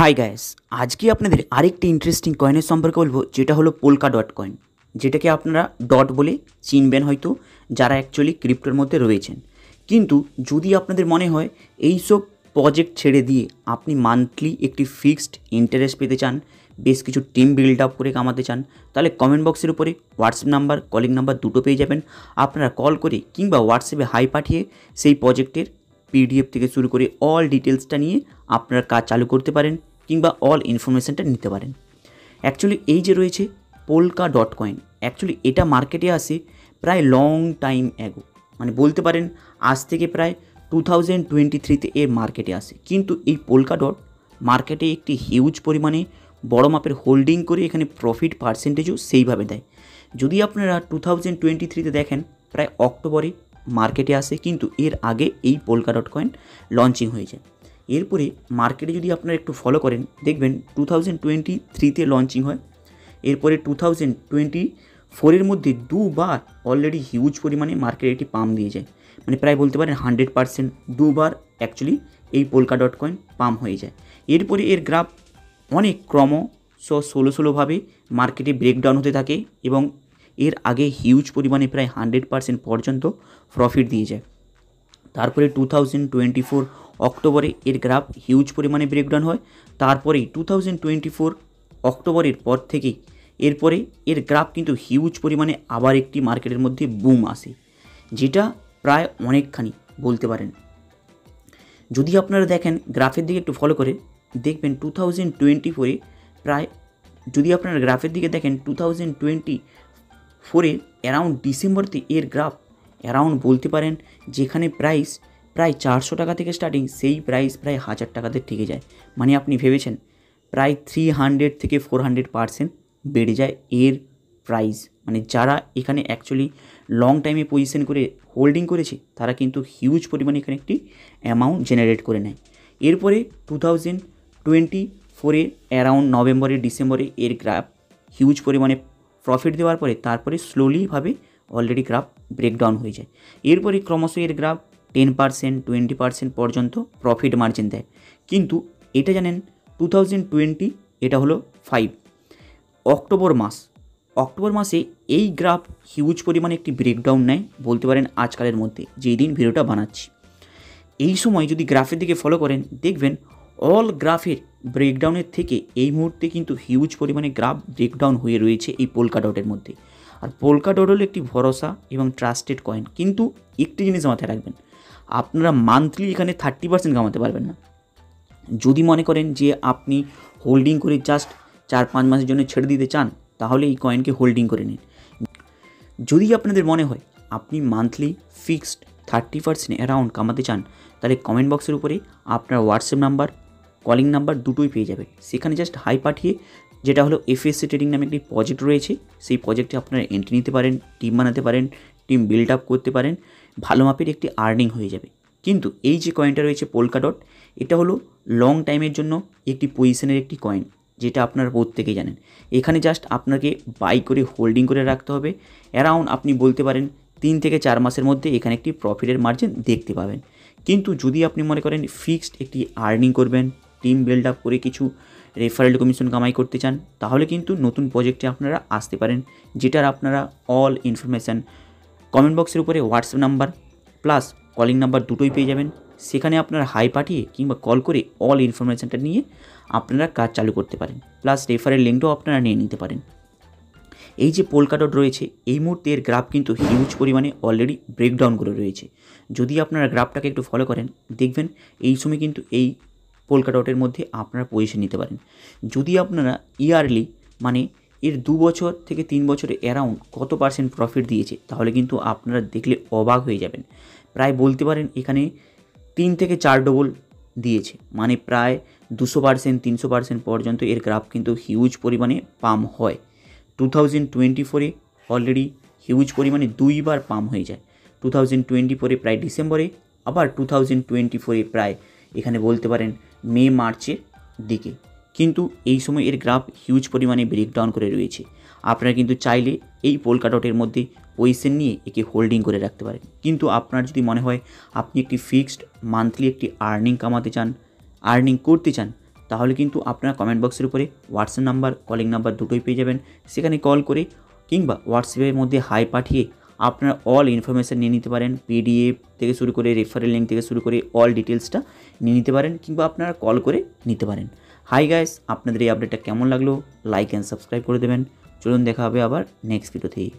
Hi guys, আজকে আপনাদের আরেকটি ইন্টারেস্টিং কয়েনের সম্পর্কে বলবো, যেটা হলো পোলকা ডট কয়েন, যেটাকে আপনারা ডট বলে চিনবেন হয়তো যারা অ্যাকচুয়ালি ক্রিপ্টোর মধ্যে রয়েছেন। কিন্তু যদি আপনাদের মনে হয় এইসব প্রজেক্ট ছেড়ে দিয়ে আপনি মান্থলি একটি ফিক্সড ইন্টারেস্ট পেতে চান, বেশ কিছু টিম বিল্ড আপ করে কামাতে চান, তাহলে কমেন্ট বক্সের উপরে হোয়াটসঅ্যাপ নাম্বার, কলিং নাম্বার দুটো পেয়ে যাবেন। আপনারা কল করে কিংবা হোয়াটসঅ্যাপে হাই পাঠিয়ে সেই প্রজেক্টের পিডিএফ থেকে শুরু করে অল ডিটেলসটা নিয়ে আপনারা কাজ চালু করতে পারেন কিংবা অল ইনফরমেশানটা নিতে পারেন। অ্যাকচুয়ালি এই যে রয়েছে পোলকা ডট কয়েন, অ্যাকচুয়ালি এটা মার্কেটে আসে প্রায় লং টাইম অ্যাগো, মানে বলতে পারেন আজ থেকে প্রায় 2023-তে এর মার্কেটে আসে। কিন্তু এই পোলকা ডট মার্কেটে একটি হিউজ পরিমাণে বড় মাপের হোল্ডিং করে এখানে প্রফিট পার্সেন্টেজও সেইভাবে দেয়। যদি আপনারা 2023-তে দেখেন, প্রায় অক্টোবরে মার্কেটে আসে, কিন্তু এর আগে এই পোলকা ডট কয়েন লঞ্চিং হয়ে যায়। এরপরে মার্কেটে যদি আপনারা একটু ফলো করেন, দেখবেন 2023-তে লঞ্চিং হয়। এরপরে 2024-এর মধ্যে দুবার অলরেডি হিউজ পরিমাণে মার্কেটে একটি পাম্প দিয়ে যায়, মানে প্রায় বলতে পারেন 100% দুবার অ্যাকচুয়ালি এই পোলকা ডট কয়েন পাম্প হয়ে যায়। এরপরে এর গ্রাফ অনেক ষোলোভাবে মার্কেটে ব্রেকডাউন হতে থাকে এবং এর আগে হিউজ পরিমাণে প্রায় 100% পর্যন্ত প্রফিট দিয়ে যায়। তারপরে 2024 অক্টোবরে এর গ্রাফ হিউজ পরিমাণে ব্রেকডাউন হয়। তারপরেই 2024 অক্টোবরের পর থেকেই এরপরে এর গ্রাফ কিন্তু হিউজ পরিমাণে আবার একটি মার্কেটের মধ্যে বুম আসে, যেটা প্রায় অনেকখানি বলতে পারেন। যদি আপনারা দেখেন গ্রাফের দিকে একটু ফলো করে দেখবেন 2024-এ প্রায়, যদি আপনারা গ্রাফের দিকে দেখেন 2024-এর অ্যারাউন্ড ডিসেম্বরতে এর গ্রাফ অ্যারাউন্ড বলতে পারেন যেখানে প্রাইস প্রায় 400 টাকা থেকে স্টার্টিং, সেই প্রাইস প্রায় 1000 টাকাতে ঠেকে যায়। মানে আপনি ভেবেছেন প্রায় 300 থেকে 400% বেড়ে যায় এর প্রাইস। মানে যারা এখানে অ্যাকচুয়ালি লং টাইমে পজিশন করে হোল্ডিং করেছে, তারা কিন্তু হিউজ পরিমাণে এখানে একটি অ্যামাউন্ট জেনারেট করে নেয়। এরপরে 2024-এর অ্যারাউন্ড নভেম্বরে ডিসেম্বরে এর গ্রাফ হিউজ পরিমাণে প্রফিট দেওয়ার পরে তারপরে স্লোলিভাবে অলরেডি গ্রাফ ব্রেকডাউন হয়ে যায়। এরপরে ক্রমশ এর গ্রাফ 10%, 20% পর্যন্ত প্রফিট মার্জিন দেয়। কিন্তু এটা জানেন 2020, এটা হলো 5 অক্টোবর মাসে এই গ্রাফ হিউজ পরিমাণে একটি ব্রেকডাউন নেয়, বলতে পারেন আজকালের মধ্যে যেই দিন ভিডিওটা বানাচ্ছি। এই সময় যদি গ্রাফের দিকে ফলো করেন, দেখবেন অল গ্রাফের ব্রেকডাউনের থেকে এই মুহূর্তে কিন্তু হিউজ পরিমাণে গ্রাফ ব্রেকডাউন হয়ে রয়েছে এই পোলকা ডটের মধ্যে। আর পোলকা ডট হলো একটি ভরসা এবং ট্রাস্টেড কয়েন। কিন্তু একটি জিনিস মাথায় রাখবেন, আপনারা মান্থলি এখানে 30% কামাতে পারবেন না। যদি মনে করেন যে আপনি হোল্ডিং করে জাস্ট 4-5 মাসের জন্য ছেড়ে দিতে চান, তাহলে এই কয়েনকে হোল্ডিং করে নিন। যদি আপনাদের মনে হয় আপনি মান্থলি ফিক্সড 30% অ্যারাউন্ড কামাতে চান, তাহলে কমেন্ট বক্সের উপরে আপনার হোয়াটসঅ্যাপ নাম্বার, কলিং নাম্বার দুটোই পেয়ে যাবেন। সেখানে জাস্ট হাই পাঠিয়ে, যেটা হলো এফএসসি ট্রেডিং নামে একটি প্রজেক্ট রয়েছে, সেই প্রজেক্টে আপনারা এন্ট্রি নিতে পারেন, টিম বানাতে পারেন, টিম বিল্ড আপ করতে পারেন, ভালো মাপের একটি আর্নিং হয়ে যাবে। কিন্তু এই যে কয়েনটা রয়েছে পোলকা ডট, এটা হলো লং টাইমের জন্য একটি পজিশনের একটি কয়েন, যেটা আপনারা প্রত্যেকেই জানেন। এখানে জাস্ট আপনাকে বাই করে হোল্ডিং করে রাখতে হবে। অ্যারাউন্ড আপনি বলতে পারেন 3 থেকে 4 মাসের মধ্যে এখানে একটি প্রফিটের মার্জিন দেখতে পাবেন। কিন্তু যদি আপনি মনে করেন ফিক্সড একটি আর্নিং করবেন, টিম বিল্ড আপ করে কিছু রেফারেল কমিশন কামাই করতে চান, তাহলে কিন্তু নতুন প্রজেক্টে আপনারা আসতে পারেন, যেটার আপনারা অল ইনফরমেশান কমেন্ট বক্সের উপরে WhatsApp number plus calling number দুটোই পেয়ে যাবেন। সেখানে আপনারা হাই পাঠিয়ে কিংবা কল করে অল ইনফরমেশানটা নিয়ে আপনারা কাজ চালু করতে পারেন, প্লাস রেফারেল লিঙ্কটাও আপনারা নিয়ে নিতে পারেন। এই যে পোলকা ডট রয়েছে, এই মুহূর্তে এর গ্রাফ কিন্তু হিউজ পরিমাণে অলরেডি ব্রেকডাউন করে রয়েছে। যদি আপনারা গ্রাফটাকে একটু ফলো করেন, দেখবেন এই সময় কিন্তু এই পোলকা ডটের মধ্যে আপনারা পজিশন নিতে পারেন। যদি আপনারা ইয়ারলি, মানে এর 2 বছর থেকে 3 বছরে অ্যারাউন্ড কত পার্সেন্ট প্রফিট দিয়েছে, তাহলে কিন্তু আপনারা দেখলে অবাক হয়ে যাবেন। প্রায় বলতে পারেন এখানে 3 থেকে 4 ডবল দিয়েছে, মানে প্রায় 200%, 300% পর্যন্ত এর গ্রাফ কিন্তু হিউজ পরিমাণে পাম্প হয়। 2024-এ অলরেডি হিউজ পরিমাণে 2বার পাম্প হয়ে যায়। 2024-এ প্রায় ডিসেম্বরে, আবার 2024-এ প্রায় এখানে বলতে পারেন মে মার্চের দিকে। কিন্তু এই সময় এর গ্রাফ হিউজ পরিমাণে ব্রেকডাউন করে রয়েছে। আপনারা কিন্তু চাইলে এই পোলকা ডটের মধ্যে পজিশন নিয়ে একে হোল্ডিং করে রাখতে পারেন। কিন্তু আপনার যদি মনে হয় আপনি একটি ফিক্সড মান্থলি একটি আর্নিং কামাতে চান, আর্নিং করতে চান, তাহলে কিন্তু আপনারা কমেন্ট বক্সের উপরে হোয়াটসঅ্যাপ নাম্বার, কলিং নাম্বার দুটোই পেয়ে যাবেন। সেখানে কল করে কিংবা হোয়াটসঅ্যাপের মধ্যে হাই পাঠিয়ে আপনারা অল ইনফরমেশান নিয়ে নিতে পারেন। পিডিএফ থেকে শুরু করে রেফারেল লিঙ্ক থেকে শুরু করে অল ডিটেলসটা নিয়ে নিতে পারেন, কিংবা আপনারা কল করে নিতে পারেন। হাই গাইস, আপনাদের এই আপডেটটা কেমন লাগলো লাইক অ্যান্ড সাবস্ক্রাইব করে দেবেন। চলুন দেখা হবে আবার নেক্সট ভিডিওতেই।